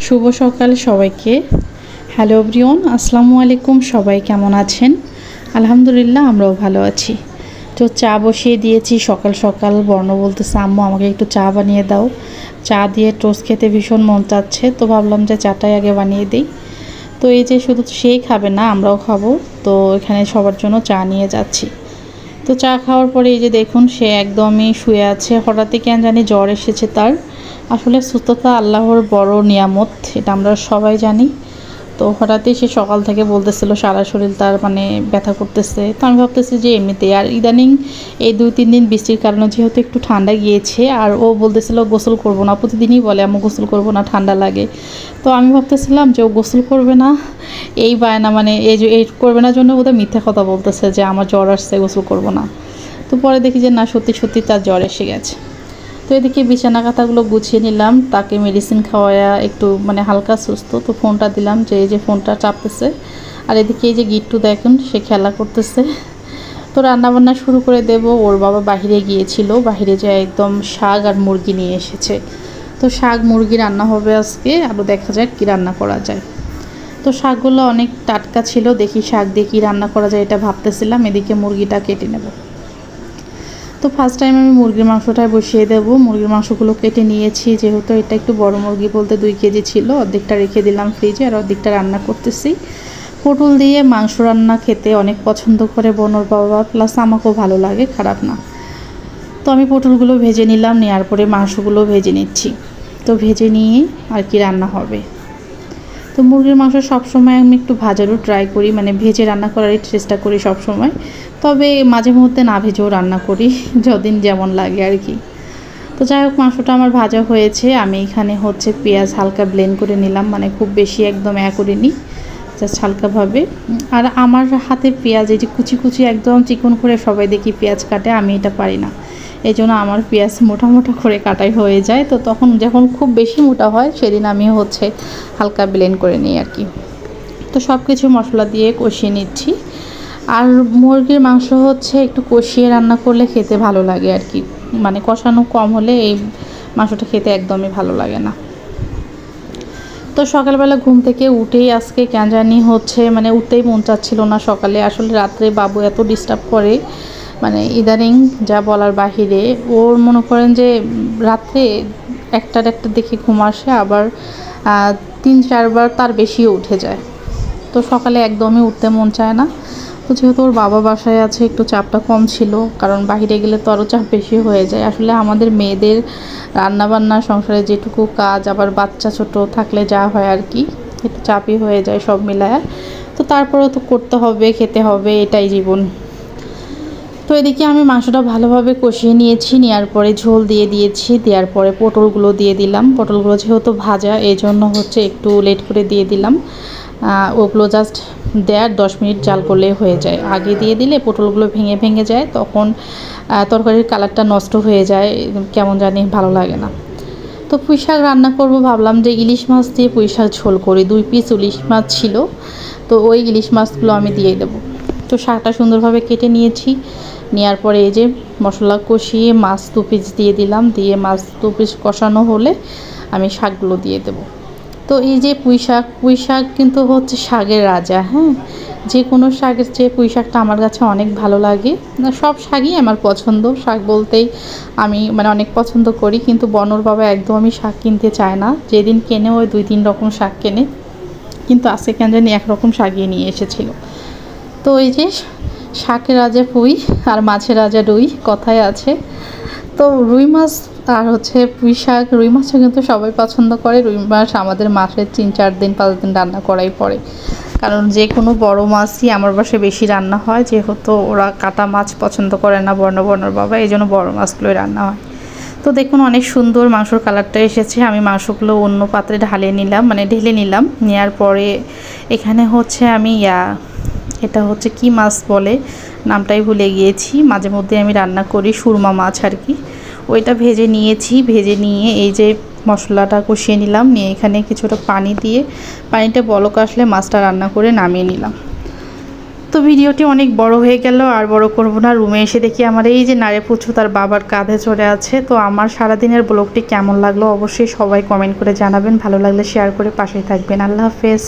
শুভ সকাল সবাইকে। Hello everyone, আসসালামু আলাইকুম। সবাই কেমন আছেন? আলহামদুলিল্লাহ, আমরাও ভালো আছি। তো চা বসিয়ে দিয়েছি সকাল সকাল। বর্ণ বলতেছে, আম্মু আমাকে একটু চা বানিয়ে দাও। চা দিয়ে টোস্ট খেতে ভীষণ মন চাচ্ছে, তো ভাবলাম যে চাটাই আগে বানিয়ে দিই। তো এই যে শুধু সেই খাবে না, আমরাও খাবো, তো এখানে সবার জন্য চা নিয়ে যাচ্ছি। তো চা খাওয়ার পরে এই যে দেখুন, সে একদমই শুয়ে আছে। হঠাৎই কেন জানি জ্বর এসেছে তার। আসলে সুস্থতা আল্লাহর বড় নিয়ামত, এটা আমরা সবাই জানি। তো হঠাৎই সে সকাল থেকে বলতেছিল সারা শরীর তার ব্যথা করতেছে। তো আমি ভাবতেছি যে এমনিতেই, আর ইদানিং এই 2-3 দিন বৃষ্টির কারণে যেহেতু একটু ঠান্ডা গিয়েছে, আর ও বলতেছিল গোসল করবো না। প্রতিদিনই বলে আমি গোসল করবো না, ঠান্ডা লাগে। তো আমি ভাবতেছিলাম যে ও গোসল করবে না, এই বায়না এই করবে না জন্য বোধহয় মিথ্যা কথা বলতেছে যে আমার জ্বর আসছে, গোসল করবো না। তো পরে দেখি যে না, সত্যি সত্যি তার জ্বর এসে গেছে। তো এদিকে বিছানা কাঁথাগুলো গুছিয়ে নিলাম, তাকে মেডিসিন খাওয়ায়া একটু হালকা সুস্থ। তো ফোনটা দিলাম, যে এই যে ফোনটা চাপতেছে। আর এদিকে এই যে গিট্টু দেখুন, সে খেলা করতেছে। তো রান্নাবান্না শুরু করে দেব। ওর বাবা বাহিরে গিয়েছিল, বাহিরে যায় একদম শাক আর মুরগি নিয়ে এসেছে। তো শাক মুরগি রান্না হবে আজকে, আরও দেখা যাক কী রান্না করা যায়। তো শাকগুলো অনেক টাটকা ছিল, দেখি শাক দিয়ে কী রান্না করা যায় এটা ভাবতেছিলাম। এদিকে মুরগিটা কেটে নেব। তো ফার্স্ট টাইম আমি মুরগির মাংসটাই বসিয়ে দেবো। মুরগির মাংসগুলো কেটে নিয়েছি, যেহেতু এটা একটু বড় মুরগি, বলতে 2 কেজি ছিল। অর্ধেকটা রেখে দিলাম ফ্রিজে, আর অর্ধেকটা রান্না করতেছি। পটল দিয়ে মাংস রান্না খেতে অনেক পছন্দ করে বোনর বাবা, প্লাস আমাকেও ভালো লাগে, খারাপ না। তো আমি পটলগুলো ভেজে নিলাম, নেওয়ার পরে মাংসগুলো ভেজে নিচ্ছি। তো ভেজে নিয়ে আর কি রান্না হবে। তো মুরগির মাংস সবসময় আমি একটু ভাজারও ট্রাই করি, ভেজে রান্না করারই চেষ্টা করি সব সময়। তবে মাঝে মধ্যে না ভেজেও রান্না করি, যদিন যেমন লাগে আর কি। তো যাই হোক, মাংসটা আমার ভাজা হয়েছে। আমি এখানে পেঁয়াজ হালকা ব্লেন্ড করে নিলাম, খুব বেশি একদম করিনি, জাস্ট হালকাভাবে। আর আমার হাতের পেঁয়াজ এই যে কুচি কুচি একদম চিকন করে সবাই দেখি পেঁয়াজ কাটে, আমি এটা পারি না। এই জন্য আমার পেঁয়াজ মোটা মোটা করে কাটাই হয়ে যায়। তো তখন যখন খুব বেশি মোটা হয়, সেদিন আমি হালকা ব্লেন্ড করে নিই আর কি। তো সব কিছু মশলা দিয়ে কষিয়ে নিচ্ছি। আর মুরগির মাংস একটু কষিয়ে রান্না করলে খেতে ভালো লাগে আর কি, কষানো কম হলে এই মাংসটা খেতে একদমই ভালো লাগে না। তো সকালবেলা ঘুম থেকে উঠেই আজকে কেন জানি উঠতেই মন চাচ্ছিল না সকালে। আসলে রাত্রে বাবু এত ডিস্টার্ব করে, ইদানিং যা বলার বাহিরে। ওর মনে করেন যে রাত্রে একটার দিকে ঘুম আসে, আবার 3-4 বার তার বেশিও উঠে যায়। তো সকালে একদমই উঠতে মন চায় না। তো যেহেতু ওর বাবা বাসায় আছে, একটু চাপটা কম ছিল, কারণ বাইরে গেলে তো আরও চাপ বেশি হয়ে যায়। আসলে আমাদের মেয়েদের রান্নাবান্না, সংসারে যেটুকু কাজ, আবার বাচ্চা ছোট থাকলে যা হয় আর কি, একটু চাপই হয়ে যায় সব মিলায়। তো তারপরেও তো করতে হবে, খেতে হবে, এটাই জীবন। তো এদিকে আমি মাংসটা ভালোভাবে কষিয়ে নিয়েছি, নেওয়ার পরে ঝোল দিয়ে দিয়েছি। দেওয়ার পরে পটলগুলো দিয়ে দিলাম। পটলগুলো যেহেতু ভাজা, এই জন্য একটু লেট করে দিয়ে দিলাম। ওগুলো জাস্ট 10 মিনিট জাল করলে হয়ে যায়। আগে দিয়ে দিলে পটলগুলো ভেঙে ভেঙে যায়, তখন তরকারির কালারটা নষ্ট হয়ে যায়, কেমন জানি ভালো লাগে না। তো পুঁই শাক রান্না করবো, ভাবলাম যে ইলিশ মাছ দিয়ে পুঁই শাক ঝোল করি। 2 পিস ইলিশ মাছ ছিল, তো ওই ইলিশ মাছগুলো আমি দিয়ে দেবো। তো শাকটা সুন্দরভাবে কেটে নিয়েছি। নেওয়ার পরে এই যে মশলা কষিয়ে মাছ 2 পিস দিয়ে দিলাম। দিয়ে মাছ 2 পিস কষানো হলে আমি শাকগুলো দিয়ে দেবো। তো এই যে পুঁই শাক কিন্তু শাকের রাজা। হ্যাঁ, যে কোনো শাকের চেয়ে পুঁই শাকটা আমার কাছে অনেক ভালো লাগে। সব শাকই আমার পছন্দ, শাক বলতেই আমি অনেক পছন্দ করি। কিন্তু বনর বাবা একদমই শাক কিনতে চায় না, যেদিন কেনে ওই 2-3 রকম শাক কেনে, কিন্তু আজকে কেন জানি একরকম শাকই নিয়ে এসেছিল। তো এই যে শাকের রাজা পুঁই, আর মাছের রাজা রুই, কথায় আছে। তো রুই মাছ আর পুঁই শাক, রুই মাছও কিন্তু সবাই পছন্দ করে। রুই মাছ আমাদের মাসের 3-4 দিন 5 দিন রান্না করাই পড়ে, কারণ যে কোনো বড় মাছই আমার বাসায় বেশি রান্না হয়। যেহেতু ওরা কাটা মাছ পছন্দ করে না বর্ণর বাবা, এই জন্য বড়ো মাছগুলোই রান্না হয়। তো দেখুন অনেক সুন্দর মাংসর কালারটা এসেছে। আমি মাংসগুলো অন্য পাত্রে ঢেলে নিলাম। নেওয়ার পরে এখানে আমি এটা কি মাছ বলে নামটাই ভুলে গিয়েছি, মাঝে মধ্যে আমি রান্না করি, সুরমা মাছ আর কি। ওইটা ভেজে নিয়েছি। ভেজে নিয়ে এই যে মশলাটা কষিয়ে নিলাম, নিয়ে এখানে কিছুটা পানি দিয়ে, পানিটা বলক আসলে মাছটা রান্না করে নামিয়ে নিলাম। তো তো ভিডিওটি অনেক বড় হয়ে গেল, আর বড় করব না। রুমে এসে দেখি আমার এই যে নারে পুচু তার বাবার কাঁধে চড়ে আছে। তো আমার সারাদিনের ব্লগটি কেমন লাগলো অবশ্যই সবাই কমেন্ট করে জানাবেন। ভালো লাগলে শেয়ার করে পাশেই থাকবেন। আল্লাহ হাফেজ।